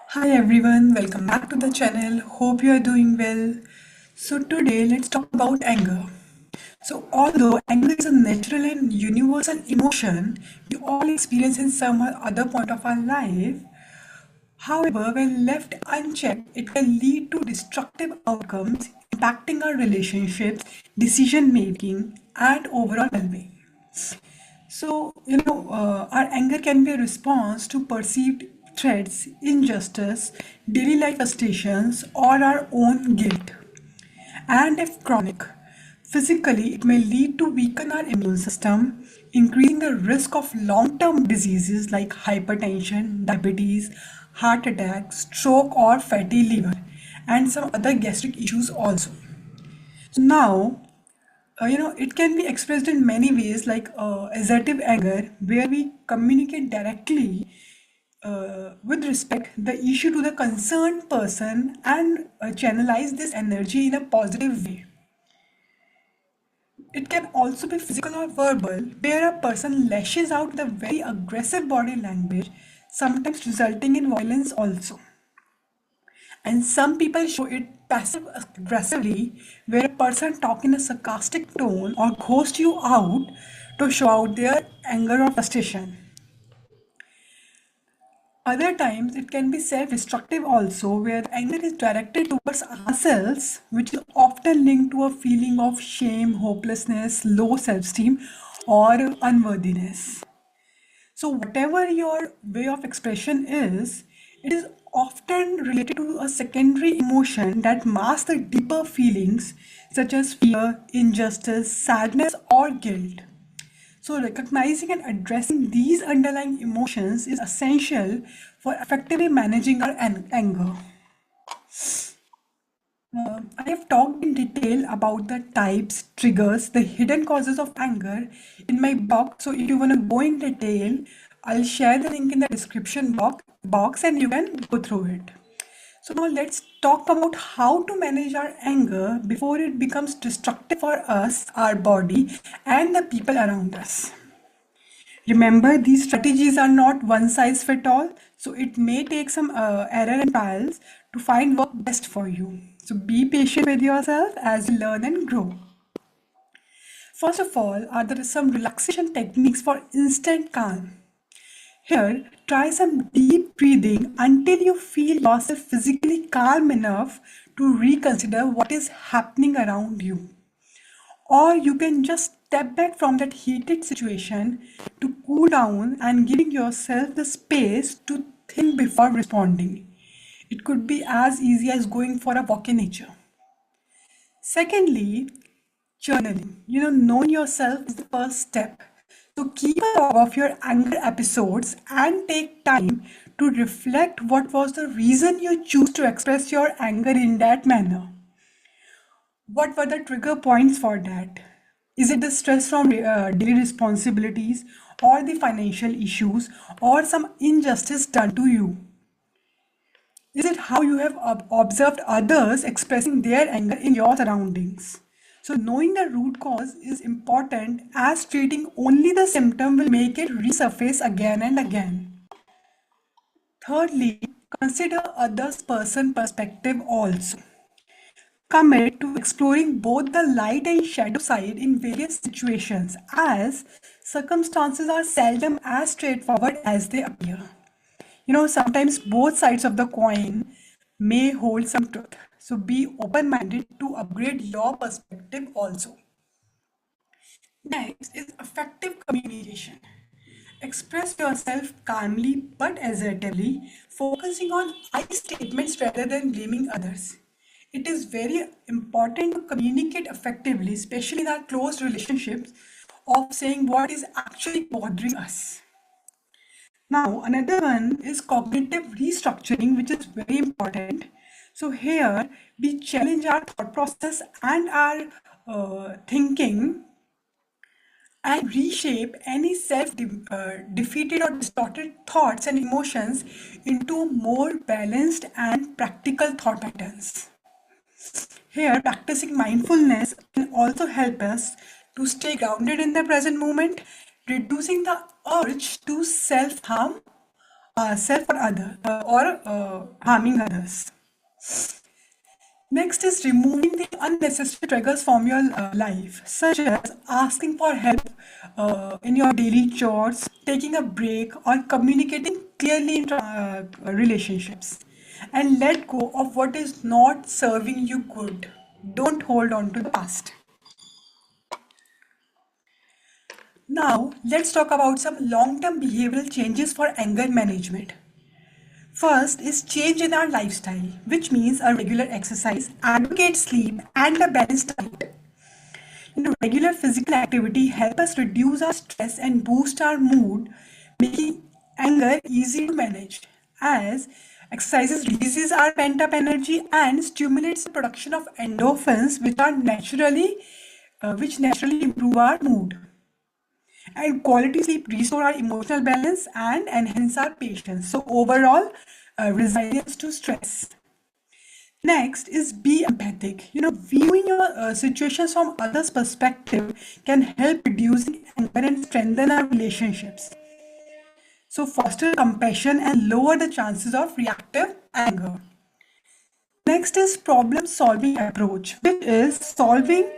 Hi everyone, welcome back to the channel. Hope you are doing well. So today let's talk about anger. So although anger is a natural and universal emotion we all experience in some or other point of our life, however, when left unchecked, it can lead to destructive outcomes impacting our relationships, decision making, and overall well-being. Our anger can be a response to perceived threats, injustice, daily life frustrations, or our own guilt. And if chronic, physically, it may lead to weaken our immune system, increasing the risk of long-term diseases like hypertension, diabetes, heart attack, stroke, or fatty liver, and some other gastric issues also. So now, it can be expressed in many ways, like assertive anger, where we communicate directly with respect the issue to the concerned person and channelize this energy in a positive way. It can also be physical or verbal, where a person lashes out with a very aggressive body language, sometimes resulting in violence also. And some people show it passive aggressively, where a person talk in a sarcastic tone or ghost you out to show out their anger or frustration. Other times it can be self-destructive also, where anger is directed towards ourselves, which is often linked to a feeling of shame, hopelessness, low self-esteem, or unworthiness. So, whatever your way of expression is, it is often related to a secondary emotion that masks the deeper feelings such as fear, injustice, sadness, or guilt. So, recognizing and addressing these underlying emotions is essential for effectively managing our anger. I have talked in detail about the types, triggers, the hidden causes of anger in my blog. So if you want to go in detail, I'll share the link in the description box and you can go through it. So now let's talk about how to manage our anger before it becomes destructive for us, our body, and the people around us. Remember, these strategies are not one size fit all, so it may take some error and trials to find what best for you. So be patient with yourself as you learn and grow. First of all, there are some relaxation techniques for instant calm. Here, try some deep breathing until you feel yourself physically calm enough to reconsider what is happening around you. Or you can just step back from that heated situation to cool down and giving yourself the space to think before responding. It could be as easy as going for a walk in nature. Secondly, journaling. Knowing yourself is the first step. So keep a log of your anger episodes and take time to reflect what was the reason you choose to express your anger in that manner. What were the trigger points for that? Is it the stress from daily responsibilities or the financial issues or some injustice done to you? Is it how you have observed others expressing their anger in your surroundings? So knowing the root cause is important, as treating only the symptom will make it resurface again and again. Thirdly, consider others' person perspective also. Commit to exploring both the light and shadow side in various situations, as circumstances are seldom as straightforward as they appear. Sometimes both sides of the coin may hold some truth. So be open minded to upgrade your perspective also. Next is effective communication. Express yourself calmly but assertively, focusing on I statements rather than blaming others. It is very important to communicate effectively, especially in our close relationships, of saying what is actually bothering us. Now, another one is cognitive restructuring, which is very important. So, here we challenge our thought process and our thinking and reshape any self defeated or distorted thoughts and emotions into more balanced and practical thought patterns. Here, practicing mindfulness can also help us to stay grounded in the present moment reducing the urge to self-harm, self or other, or harming others. Next is removing the unnecessary triggers from your life, such as asking for help in your daily chores, taking a break, or communicating clearly in relationships. And let go of what is not serving you good. Don't hold on to the past. Now, let's talk about some long-term behavioral changes for anger management. First is change in our lifestyle, which means a regular exercise, adequate sleep, and a balanced diet. Regular physical activity help us reduce our stress and boost our mood, making anger easy to manage. As exercises releases our pent-up energy and stimulates the production of endorphins, which naturally improve our mood. And quality sleep restore our emotional balance and enhance our patience. So overall, resilience to stress. Next is be empathic. Viewing your situations from others' perspective can help reducing anger and strengthen our relationships. So foster compassion and lower the chances of reactive anger. Next is problem solving approach, which is solving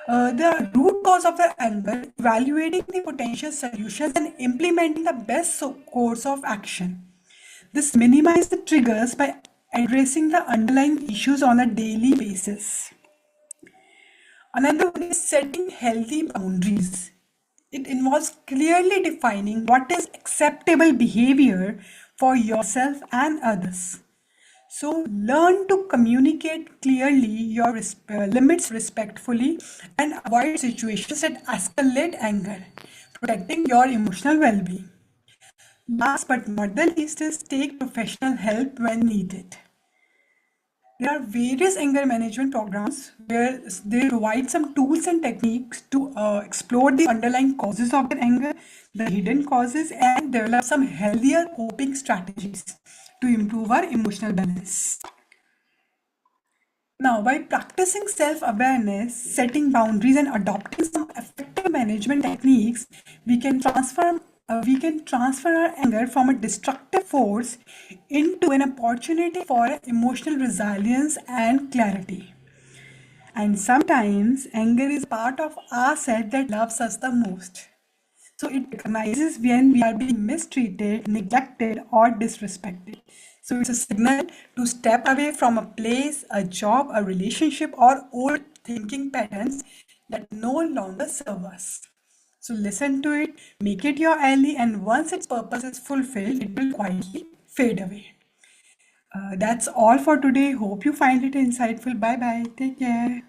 the root cause of the anger, evaluating the potential solutions, and implementing the best course of action. This minimizes the triggers by addressing the underlying issues on a daily basis. Another one is setting healthy boundaries. It involves clearly defining what is acceptable behavior for yourself and others. So learn to communicate clearly your limits respectfully and avoid situations that escalate anger, protecting your emotional well-being. Last but not the least is take professional help when needed. There are various anger management programs where they provide some tools and techniques to explore the underlying causes of the anger, the hidden causes, and develop some healthier coping strategies to improve our emotional balance. Now, by practicing self-awareness, setting boundaries, and adopting some effective management techniques, we can transfer our anger from a destructive force into an opportunity for emotional resilience and clarity. And sometimes anger is part of ourselves that loves us the most. So it recognizes when we are being mistreated, neglected, or disrespected. So it's a signal to step away from a place, a job, a relationship, or old thinking patterns that no longer serve us. So listen to it, make it your ally, and once its purpose is fulfilled, it will quietly fade away. That's all for today. Hope you find it insightful. Bye bye. Take care.